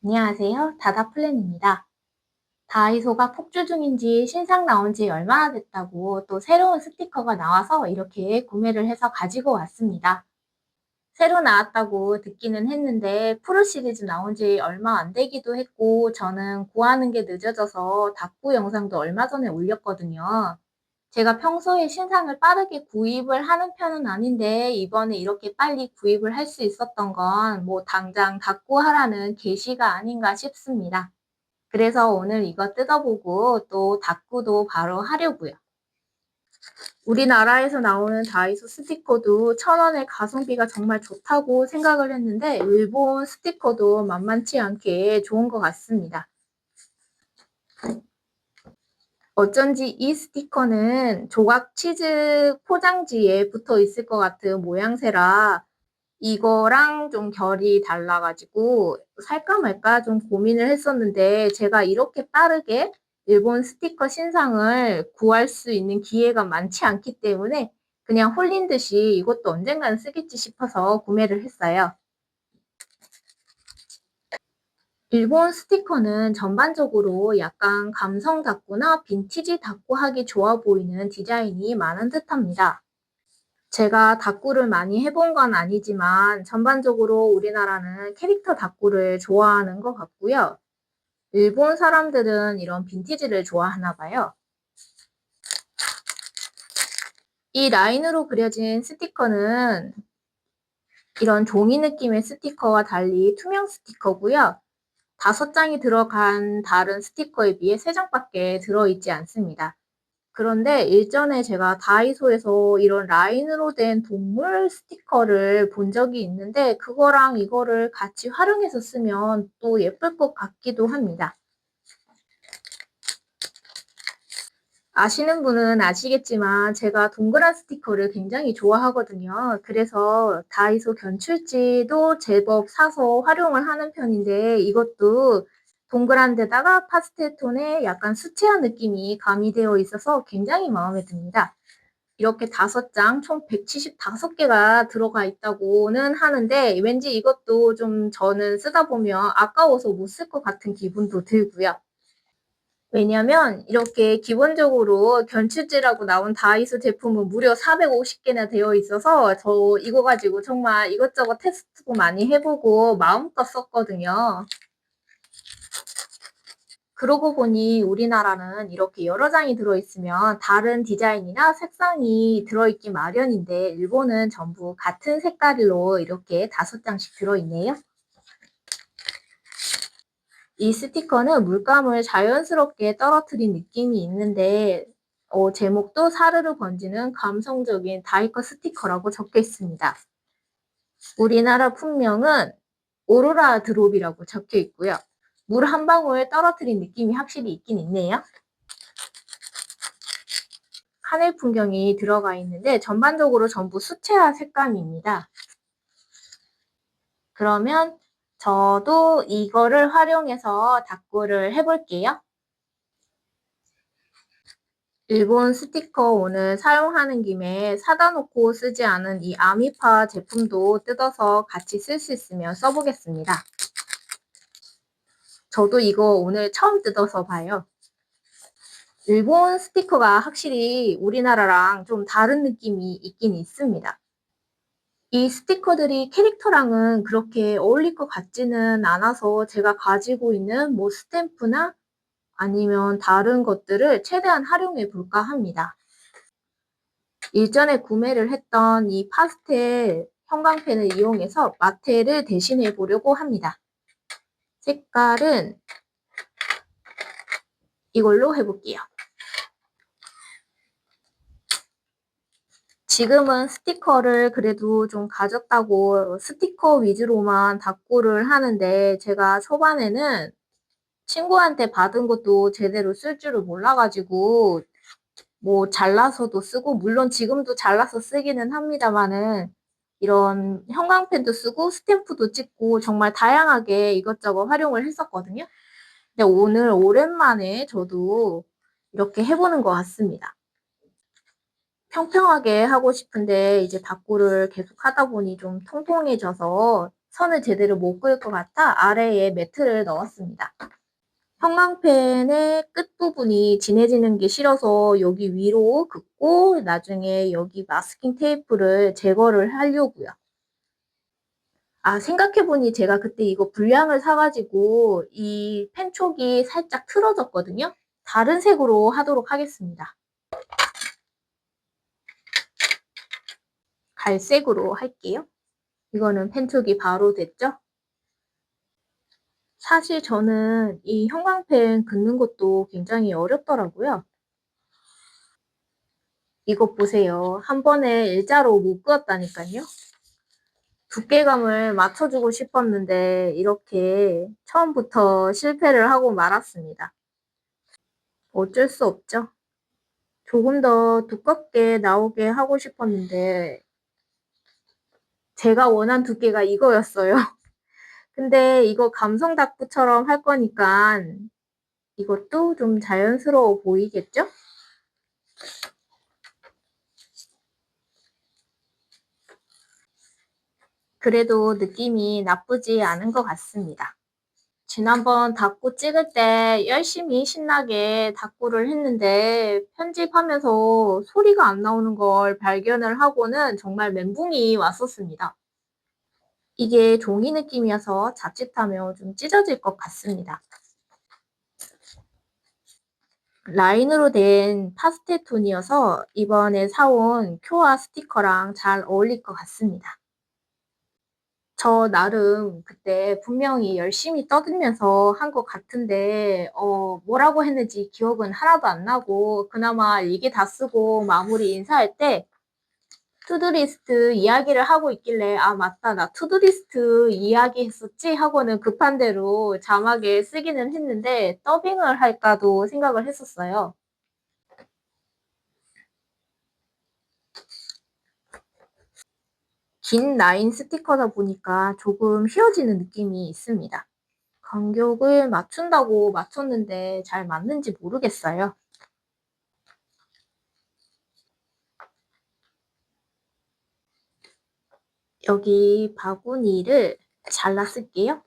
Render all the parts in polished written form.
안녕하세요. 다다플랜입니다. 다이소가 폭주 중인지 신상 나온 지 얼마나 됐다고 또 새로운 스티커가 나와서 이렇게 구매를 해서 가지고 왔습니다. 새로 나왔다고 듣기는 했는데 프로 시리즈 나온 지 얼마 안 되기도 했고 저는 구하는 게 늦어져서 닭구 영상도 얼마 전에 올렸거든요. 제가 평소에 신상을 빠르게 구입을 하는 편은 아닌데 이번에 이렇게 빨리 구입을 할 수 있었던 건 뭐 당장 닭구하라는 계시가 아닌가 싶습니다. 그래서 오늘 이거 뜯어보고 또 닭구도 바로 하려고요. 우리나라에서 나오는 다이소 스티커도 1,000원의 가성비가 정말 좋다고 생각을 했는데 일본 스티커도 만만치 않게 좋은 것 같습니다. 어쩐지 이 스티커는 조각 치즈 포장지에 붙어 있을 것 같은 모양새라 이거랑 좀 결이 달라가지고 살까 말까 좀 고민을 했었는데 제가 이렇게 빠르게 일본 스티커 신상을 구할 수 있는 기회가 많지 않기 때문에 그냥 홀린 듯이 이것도 언젠가는 쓰겠지 싶어서 구매를 했어요. 일본 스티커는 전반적으로 약간 감성 닭구나 빈티지 닭구 하기 좋아 보이는 디자인이 많은 듯합니다. 제가 닭구를 많이 해본 건 아니지만 전반적으로 우리나라는 캐릭터 닭구를 좋아하는 것 같고요. 일본 사람들은 이런 빈티지를 좋아하나 봐요. 이 라인으로 그려진 스티커는 이런 종이 느낌의 스티커와 달리 투명 스티커고요. 5장이 들어간 다른 스티커에 비해 3장밖에 들어있지 않습니다. 그런데 일전에 제가 다이소에서 이런 라인으로 된 동물 스티커를 본 적이 있는데 그거랑 이거를 같이 활용해서 쓰면 또 예쁠 것 같기도 합니다. 아시는 분은 아시겠지만 제가 동그란 스티커를 굉장히 좋아하거든요. 그래서 다이소 견출지도 제법 사서 활용을 하는 편인데 이것도 동그란 데다가 파스텔 톤의 약간 수채화 느낌이 가미되어 있어서 굉장히 마음에 듭니다. 이렇게 5장 총 175개가 들어가 있다고는 하는데 왠지 이것도 좀 저는 쓰다 보면 아까워서 못 쓸 것 같은 기분도 들고요. 왜냐면 이렇게 기본적으로 견출지라고 나온 다이소 제품은 무려 450개나 되어 있어서 저 이거 가지고 정말 이것저것 테스트도 많이 해보고 마음껏 썼거든요. 그러고 보니 우리나라는 이렇게 여러 장이 들어있으면 다른 디자인이나 색상이 들어있기 마련인데 일본은 전부 같은 색깔로 이렇게 5장씩 들어있네요. 이 스티커는 물감을 자연스럽게 떨어뜨린 느낌이 있는데 제목도 사르르 번지는 감성적인 다이커 스티커라고 적혀 있습니다. 우리나라 품명은 오로라 드롭이라고 적혀 있고요. 물 한 방울 떨어뜨린 느낌이 확실히 있긴 있네요. 하늘 풍경이 들어가 있는데 전반적으로 전부 수채화 색감입니다. 그러면 저도 이거를 활용해서 닭구를 해볼게요. 일본 스티커 오늘 사용하는 김에 사다 놓고 쓰지 않은 이 아미파 제품도 뜯어서 같이 쓸 수 있으면 써보겠습니다. 저도 이거 오늘 처음 뜯어서 봐요. 일본 스티커가 확실히 우리나라랑 좀 다른 느낌이 있긴 있습니다. 이 스티커들이 캐릭터랑은 그렇게 어울릴 것 같지는 않아서 제가 가지고 있는 뭐 스탬프나 아니면 다른 것들을 최대한 활용해 볼까 합니다. 일전에 구매를 했던 이 파스텔 형광펜을 이용해서 마테를 대신해 보려고 합니다. 색깔은 이걸로 해볼게요. 지금은 스티커를 그래도 좀 가졌다고 스티커 위주로만 닭구를 하는데 제가 초반에는 친구한테 받은 것도 제대로 쓸 줄을 몰라가지고 뭐 잘라서도 쓰고 물론 지금도 잘라서 쓰기는 합니다만은 이런 형광펜도 쓰고 스탬프도 찍고 정말 다양하게 이것저것 활용을 했었거든요. 근데 오늘 오랜만에 저도 이렇게 해보는 것 같습니다. 평평하게 하고 싶은데 이제 닭구를 계속 하다 보니 좀 통통해져서 선을 제대로 못 그을 것 같아 아래에 매트를 넣었습니다. 형광펜의 끝부분이 진해지는 게 싫어서 여기 위로 긋고 나중에 여기 마스킹 테이프를 제거를 하려고요. 아, 생각해보니 제가 그때 이거 불량을 사가지고 이 펜촉이 살짝 틀어졌거든요. 다른 색으로 하도록 하겠습니다. 갈색으로 할게요. 이거는 펜촉이 바로 됐죠? 사실 저는 이 형광펜 긋는 것도 굉장히 어렵더라고요. 이것 보세요. 한 번에 일자로 못 그었다니까요. 두께감을 맞춰주고 싶었는데 이렇게 처음부터 실패를 하고 말았습니다. 어쩔 수 없죠. 조금 더 두껍게 나오게 하고 싶었는데 제가 원한 두께가 이거였어요. 근데 이거 감성 닭부처럼 할 거니까 이것도 좀 자연스러워 보이겠죠? 그래도 느낌이 나쁘지 않은 것 같습니다. 지난번 닭구 찍을 때 열심히 신나게 닭구를 했는데 편집하면서 소리가 안 나오는 걸 발견을 하고는 정말 멘붕이 왔었습니다. 이게 종이 느낌이어서 자칫하면 좀 찢어질 것 같습니다. 라인으로 된 파스텔 톤이어서 이번에 사온 큐어 스티커랑 잘 어울릴 것 같습니다. 저 나름 그때 분명히 열심히 떠들면서 한 것 같은데 뭐라고 했는지 기억은 하나도 안 나고 그나마 일기 다 쓰고 마무리 인사할 때 투두리스트 이야기를 하고 있길래 '아 맞다. 나 투두리스트 이야기했었지.' 하고는 급한 대로 자막에 쓰기는 했는데 더빙을 할까도 생각을 했었어요. 긴 라인 스티커다 보니까 조금 휘어지는 느낌이 있습니다. 간격을 맞춘다고 맞췄는데 잘 맞는지 모르겠어요. 여기 바구니를 잘라 쓸게요.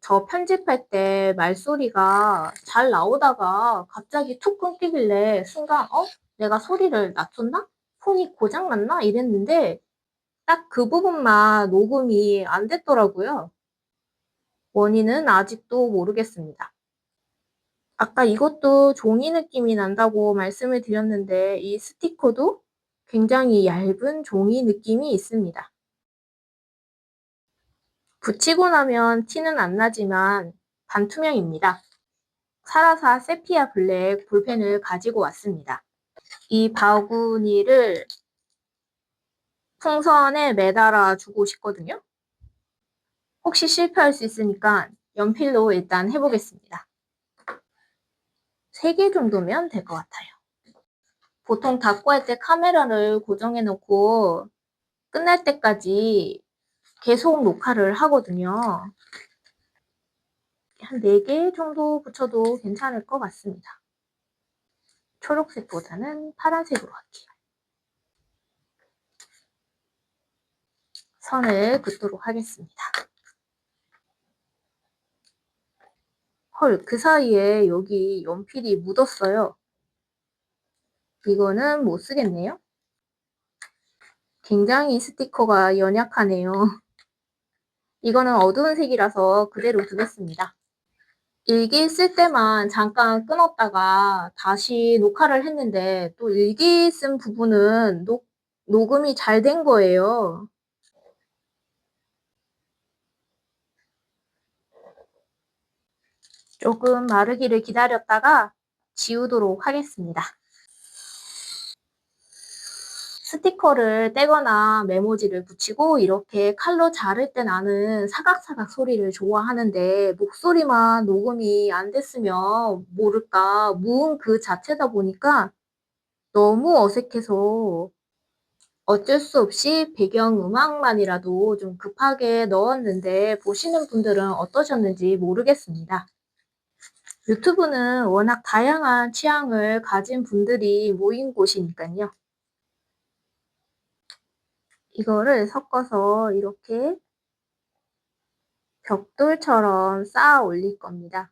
저 편집할 때 말소리가 잘 나오다가 갑자기 툭 끊기길래 순간 내가 소리를 낮췄나? 폰이 고장 났나? 이랬는데 딱 그 부분만 녹음이 안 됐더라고요. 원인은 아직도 모르겠습니다. 아까 이것도 종이 느낌이 난다고 말씀을 드렸는데 이 스티커도 굉장히 얇은 종이 느낌이 있습니다. 붙이고 나면 티는 안 나지만 반투명입니다. 사라사 세피아 블랙 볼펜을 가지고 왔습니다. 이 바구니를 풍선에 매달아 주고 싶거든요. 혹시 실패할 수 있으니까 연필로 일단 해보겠습니다. 3개 정도면 될 것 같아요. 보통 닦고 할 때 카메라를 고정해 놓고 끝날 때까지 계속 녹화를 하거든요. 한 4개 정도 붙여도 괜찮을 것 같습니다. 초록색보다는 파란색으로 할게요. 선을 긋도록 하겠습니다. 헐, 그 사이에 여기 연필이 묻었어요. 이거는 못 쓰겠네요. 굉장히 스티커가 연약하네요. 이거는 어두운 색이라서 그대로 두겠습니다. 일기 쓸 때만 잠깐 끊었다가 다시 녹화를 했는데 또 일기 쓴 부분은 녹음이 잘 된 거예요. 조금 마르기를 기다렸다가 지우도록 하겠습니다. 스티커를 떼거나 메모지를 붙이고 이렇게 칼로 자를 때 나는 사각사각 소리를 좋아하는데 목소리만 녹음이 안 됐으면 모를까 무음 그 자체다 보니까 너무 어색해서 어쩔 수 없이 배경음악만이라도 좀 급하게 넣었는데 보시는 분들은 어떠셨는지 모르겠습니다. 유튜브는 워낙 다양한 취향을 가진 분들이 모인 곳이니까요. 이거를 섞어서 이렇게 벽돌처럼 쌓아 올릴 겁니다.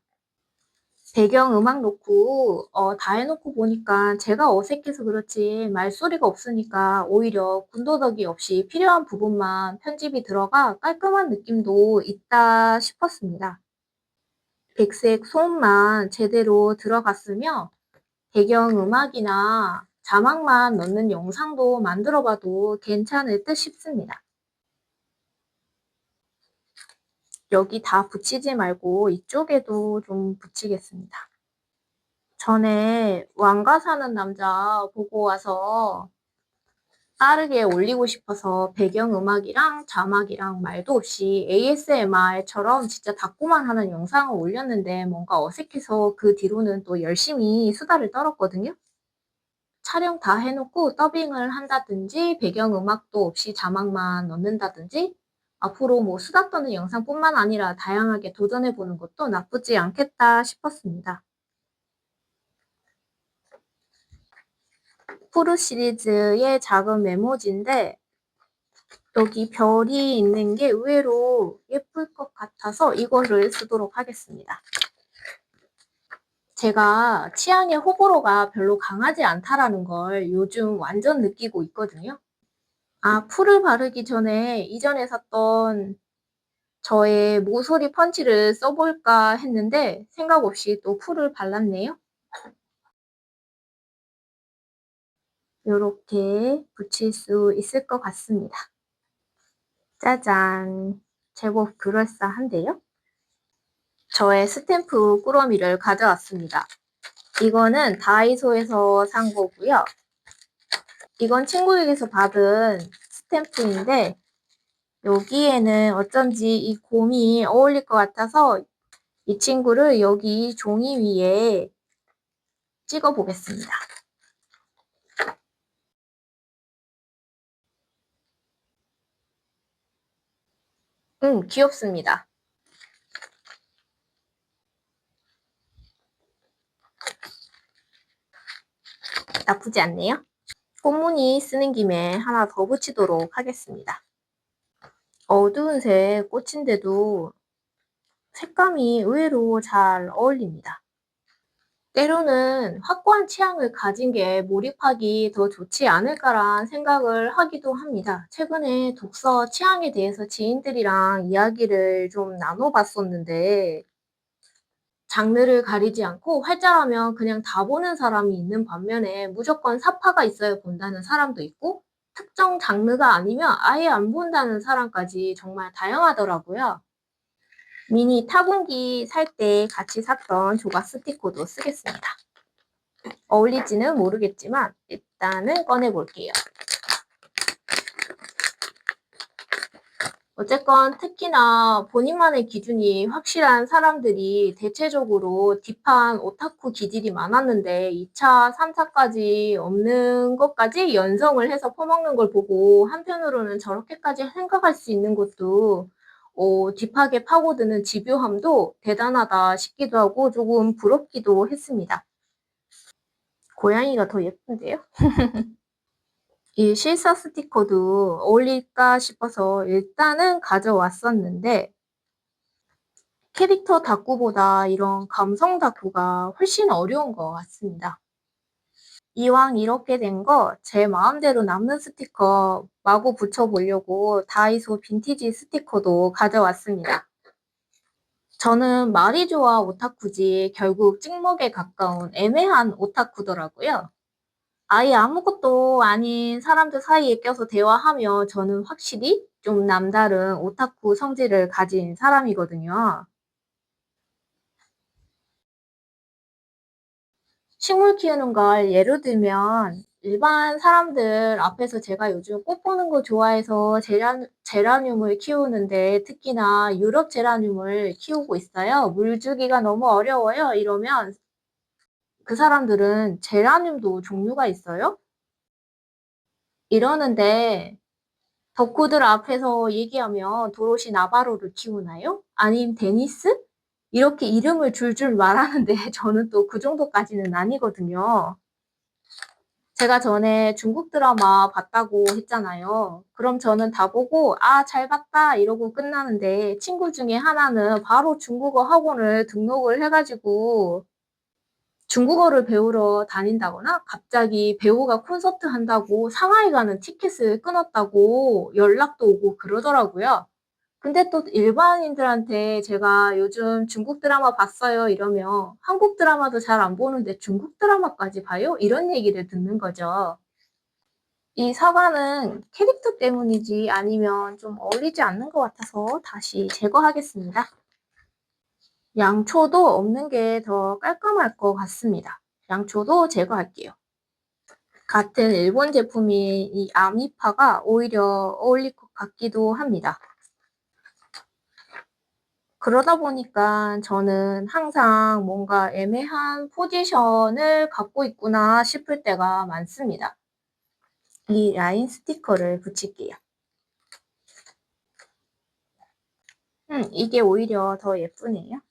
배경음악 놓고 다 해 놓고 보니까 제가 어색해서 그렇지 말소리가 없으니까 오히려 군더더기 없이 필요한 부분만 편집이 들어가 깔끔한 느낌도 있다 싶었습니다. 백색 소음만 제대로 들어갔으며 배경음악이나 자막만 넣는 영상도 만들어 봐도 괜찮을 듯 싶습니다. 여기 다 붙이지 말고 이쪽에도 좀 붙이겠습니다. 전에 왕가 사는 남자 보고 와서 빠르게 올리고 싶어서 배경음악이랑 자막이랑 말도 없이 ASMR처럼 진짜 닫고만 하는 영상을 올렸는데 뭔가 어색해서 그 뒤로는 또 열심히 수다를 떨었거든요. 촬영 다 해놓고 더빙을 한다든지 배경음악도 없이 자막만 넣는다든지 앞으로 뭐 수다 떠는 영상뿐만 아니라 다양하게 도전해보는 것도 나쁘지 않겠다 싶었습니다. 푸르 시리즈의 작은 메모지인데 여기 별이 있는 게 의외로 예쁠 것 같아서 이거를 쓰도록 하겠습니다. 제가 취향의 호불호가 별로 강하지 않다라는 걸 요즘 완전 느끼고 있거든요. 아, 풀을 바르기 전에 이전에 샀던 저의 모서리 펀치를 써볼까 했는데 생각 없이 또 풀을 발랐네요. 요렇게 붙일 수 있을 것 같습니다. 짜잔. 제법 그럴싸한데요? 저의 스탬프 꾸러미를 가져왔습니다. 이거는 다이소에서 산 거고요. 이건 친구에게서 받은 스탬프인데 여기에는 어쩐지 이 곰이 어울릴 것 같아서 이 친구를 여기 종이 위에 찍어 보겠습니다. 귀엽습니다. 나쁘지 않네요. 꽃무늬 쓰는 김에 하나 더 붙이도록 하겠습니다. 어두운 색 꽃인데도 색감이 의외로 잘 어울립니다. 때로는 확고한 취향을 가진 게 몰입하기 더 좋지 않을까란 생각을 하기도 합니다. 최근에 독서 취향에 대해서 지인들이랑 이야기를 좀 나눠봤었는데 장르를 가리지 않고 활자라면 그냥 다 보는 사람이 있는 반면에 무조건 사파가 있어야 본다는 사람도 있고 특정 장르가 아니면 아예 안 본다는 사람까지 정말 다양하더라고요. 미니 타공기 살 때 같이 샀던 조각 스티커도 쓰겠습니다. 어울릴지는 모르겠지만 일단은 꺼내 볼게요. 어쨌건 특히나 본인만의 기준이 확실한 사람들이 대체적으로 딥한 오타쿠 기질이 많았는데 2차, 3차까지 없는 것까지 연성을 해서 퍼먹는 걸 보고 한편으로는 저렇게까지 생각할 수 있는 것도 딥하게 파고드는 집요함도 대단하다 싶기도 하고 조금 부럽기도 했습니다. 고양이가 더 예쁜데요? 이 실사 스티커도 어울릴까 싶어서 일단은 가져왔었는데 캐릭터 다꾸보다 이런 감성 다꾸가 훨씬 어려운 것 같습니다. 이왕 이렇게 된 거 제 마음대로 남는 스티커 마구 붙여보려고 다이소 빈티지 스티커도 가져왔습니다. 저는 말이 좋아 오타쿠지 결국 찍먹에 가까운 애매한 오타쿠더라고요. 아예 아무것도 아닌 사람들 사이에 껴서 대화하며 저는 확실히 좀 남다른 오타쿠 성질을 가진 사람이거든요. 식물 키우는 걸 예로 들면 일반 사람들 앞에서 제가 요즘 꽃 보는 거 좋아해서 제라늄을 키우는데 특히나 유럽 제라늄을 키우고 있어요. 물 주기가 너무 어려워요. 이러면 그 사람들은 제라늄도 종류가 있어요? 이러는데 덕후들 앞에서 얘기하면 도로시 나바로를 키우나요? 아님 데니스? 이렇게 이름을 줄줄 말하는데 저는 또 그 정도까지는 아니거든요. 제가 전에 중국 드라마 봤다고 했잖아요. 그럼 저는 다 보고 "아 잘 봤다." 이러고 끝나는데 친구 중에 하나는 바로 중국어 학원을 등록을 해 가지고 중국어를 배우러 다닌다거나 갑자기 배우가 콘서트 한다고 상하이 가는 티켓을 끊었다고 연락도 오고 그러더라고요. 근데 또 일반인들한테 제가 "요즘 중국 드라마 봤어요." 이러면 "한국 드라마도 잘 안 보는데 중국 드라마까지 봐요?" 이런 얘기를 듣는 거죠. 이 사과는 캐릭터 때문이지 아니면 좀 어울리지 않는 것 같아서 다시 제거하겠습니다. 양초도 없는 게 더 깔끔할 것 같습니다. 양초도 제거할게요. 같은 일본 제품인 이 아미파가 오히려 어울릴 것 같기도 합니다. 그러다 보니까 저는 항상 뭔가 애매한 포지션을 갖고 있구나 싶을 때가 많습니다. 이 라인 스티커를 붙일게요. 이게 오히려 더 예쁘네요.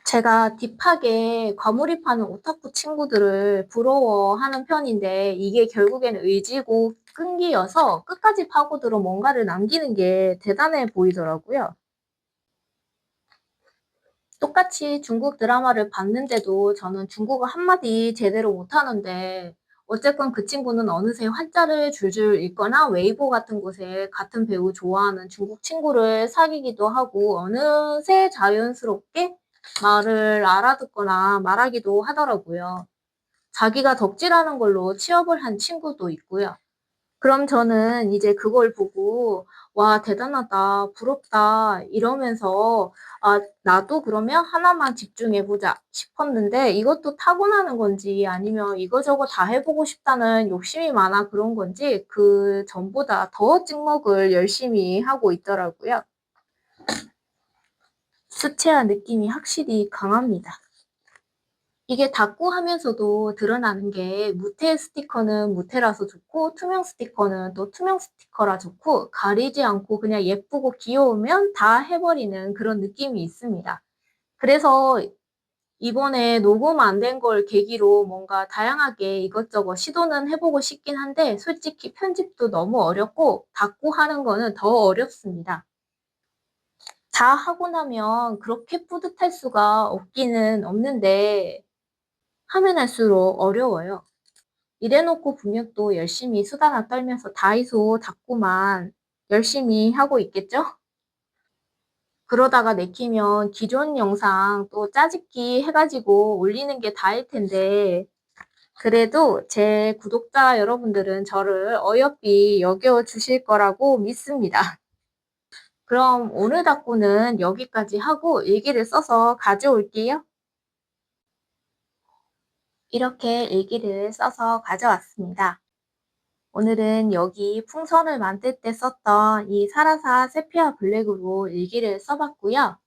제가 딥하게 과몰입하는 오타쿠 친구들을 부러워하는 편인데 이게 결국에는 의지고 끈기여서 끝까지 파고들어 뭔가를 남기는 게 대단해 보이더라고요. 똑같이 중국 드라마를 봤는데도 저는 중국어 한마디 제대로 못하는데 어쨌건 그 친구는 어느새 활자를 줄줄 읽거나 웨이보 같은 곳에 같은 배우 좋아하는 중국 친구를 사귀기도 하고 어느새 자연스럽게 말을 알아듣거나 말하기도 하더라고요. 자기가 덕질하는 걸로 취업을 한 친구도 있고요. 그럼 저는 이제 그걸 보고 '와 대단하다. 부럽다.' 이러면서 '아 나도 그러면 하나만 집중해 보자.' 싶었는데 이것도 타고나는 건지 아니면 이거저거 다 해 보고 싶다는 욕심이 많아 그런 건지 그전보다 더 찍먹을 열심히 하고 있더라고요. 수채화 느낌이 확실히 강합니다. 이게 닫고 하면서도 드러나는 게 무테 스티커는 무테라서 좋고 투명 스티커는 또 투명 스티커라 좋고 가리지 않고 그냥 예쁘고 귀여우면 다 해 버리는 그런 느낌이 있습니다. 그래서 이번에 녹음 안 된 걸 계기로 뭔가 다양하게 이것저것 시도는 해 보고 싶긴 한데 솔직히 편집도 너무 어렵고 닫고 하는 거는 더 어렵습니다. 다 하고 나면 그렇게 뿌듯할 수가 없기는 없는데 하면 할수록 어려워요. 이래 놓고 분명도 열심히 수다나 떨면서 다이소 닫고만 열심히 하고 있겠죠? 그러다가 내키면 기존 영상 또 짜집기 해 가지고 올리는 게 다일 텐데 그래도 제 구독자 여러분들은 저를 어여삐 여겨 주실 거라고 믿습니다. 그럼 오늘 닫고는 여기까지 하고 일기를 써서 가져올게요. 이렇게 일기를 써서 가져왔습니다. 오늘은 여기 풍선을 만들 때 썼던 이 사라사 세피아 블랙으로 일기를 써봤고요.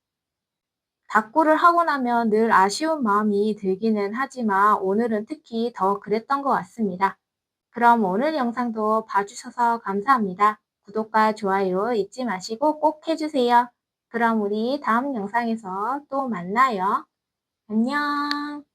답구를 하고 나면 늘 아쉬운 마음이 들기는 하지만 오늘은 특히 더 그랬던 것 같습니다. 그럼 오늘 영상도 봐주셔서 감사합니다. 구독과 좋아요 잊지 마시고 꼭 해주세요. 그럼 우리 다음 영상에서 또 만나요. 안녕.